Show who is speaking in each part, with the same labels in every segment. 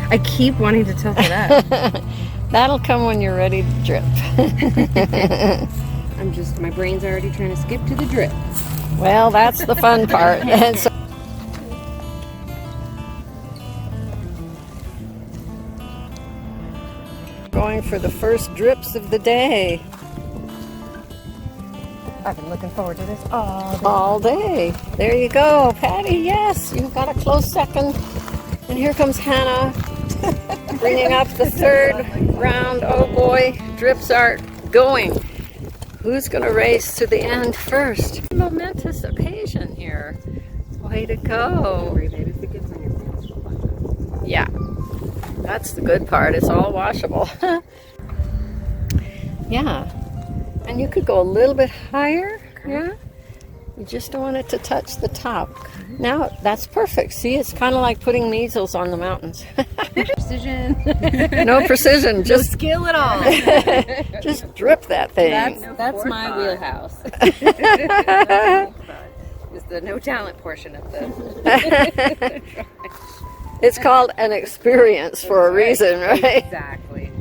Speaker 1: I keep wanting to tilt it up.
Speaker 2: That'll come when you're ready to drip.
Speaker 1: My brain's already trying to skip to the drip.
Speaker 2: Well, that's the fun part. And so going for the first drips of the day.
Speaker 1: I've been looking forward to this
Speaker 2: All day. There you go, Patty. Yes, you've got a close second. And here comes Hannah, bringing up the third round. Oh boy, drips are going. Who's going to race to the end first? Momentous occasion here. Way to go. Yeah, that's the good part. It's all washable. Yeah, and you could go a little bit higher. Yeah, you just don't want it to touch the top. Now that's perfect. See, it's kind of like putting measles on the mountains.
Speaker 1: Precision.
Speaker 2: No precision, just
Speaker 1: no skill at all.
Speaker 2: Just drip that thing.
Speaker 1: That's my wheelhouse. Is the no talent portion of the.
Speaker 2: It's called an experience for a reason, right?
Speaker 1: Exactly.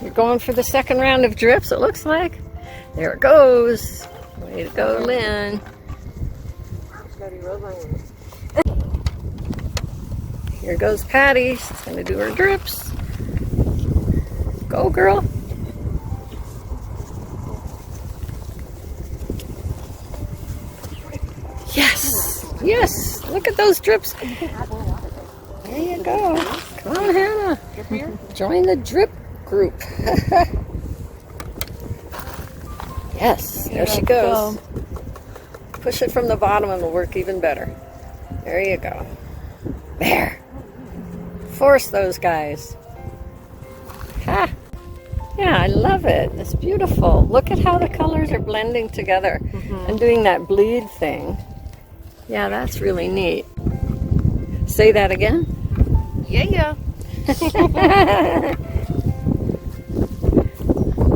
Speaker 2: You're going for the second round of drips, it looks like. There it goes. Way to go, Lynn. Here goes Patty. She's going to do her drips. Go, girl. Yes. Yes. Look at those drips. There you go. Come on, Hannah. Join the drip group. Yes. There she goes. Push it from the bottom and it'll work even better. There you go. There. Force those guys. Ha! Yeah, I love it. It's beautiful. Look at how the colors are blending together and doing that bleed thing. Yeah, that's really neat. Say that again.
Speaker 1: Yeah.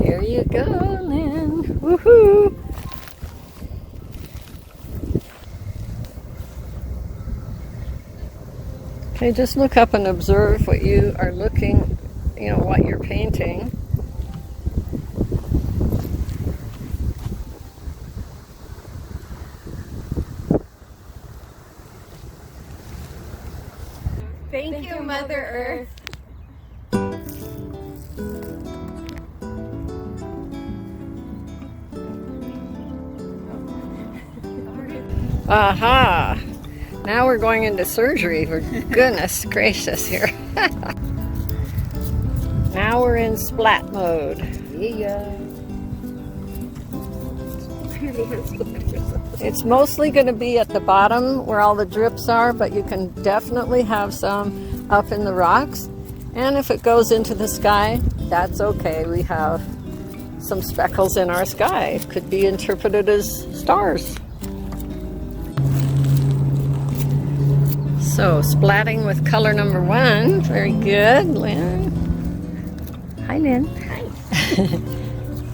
Speaker 2: There you go, Lynn. Woohoo! Okay, just look up and observe what you are looking, what you're painting.
Speaker 1: Thank you, Mother Earth.
Speaker 2: Aha! Now we're going into surgery, for goodness gracious here. Now we're in splat mode.
Speaker 1: Yeah.
Speaker 2: It's mostly going to be at the bottom where all the drips are, but you can definitely have some up in the rocks. And if it goes into the sky, that's okay. We have some speckles in our sky. It could be interpreted as stars. So, splatting with color number 1. Very good, Lynn. Hi, Lynn.
Speaker 1: Hi.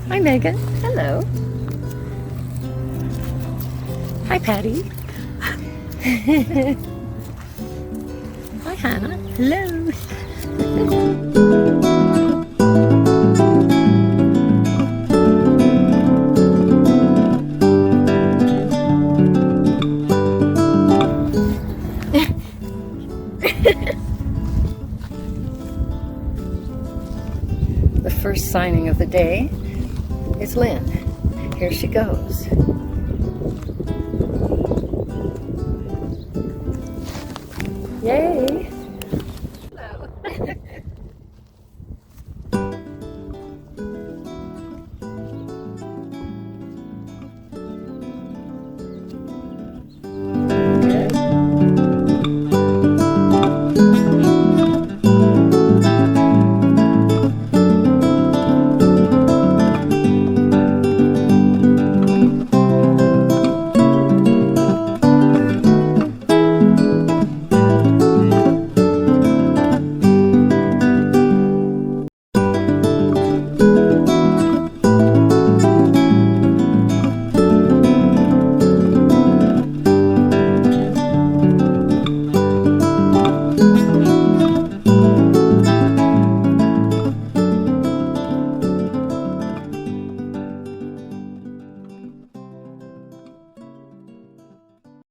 Speaker 2: Hi, Megan.
Speaker 1: Hello.
Speaker 2: Hi, Patty. Hi, Hannah. Hello. The first signing of the day is Lynn. Here she goes. Yay!